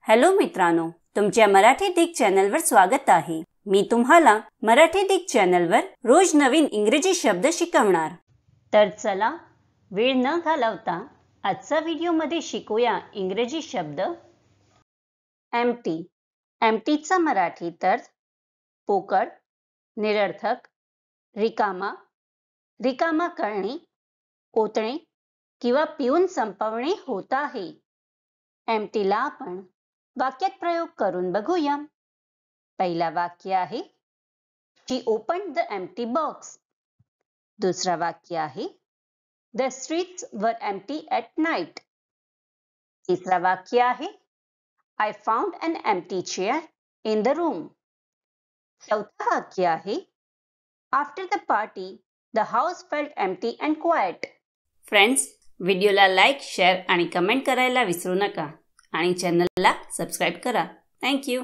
Hello मित्रांनो, तुमच्या मराठी दिग चॅनलवर स्वागत आहे। मी तुम्हाला मराठी दिग चॅनलवर रोज नवीन इंग्रजी शब्द शिकवणार। तर चला वेळ न घालवता आजचा व्हिडिओमध्ये शिकूया इंग्रजी शब्द एम्प्टी। एम्प्टीचा मराठी अर्थ पोकळ, निरर्थक, रिकामा, रिकामा करणे, ओतणे किंवा पिऊन संपवणे होत आहे। एम्प्टीला आपण वाक्यात प्रयोग करून बघूया। पहिला वाक्य आहे She opened the empty box. दुसरा वाक्य आहे The streets were empty at night. तिसरा वाक्य आहे I found an empty chair in the room. चौथा वाक्य आहे After the party, the house felt empty and quiet. Friends, व्हिडिओला लाईक, शेअर आणि कमेंट करायला विसरू नका आणि चॅनलला सबस्क्राइब करा। Thank you.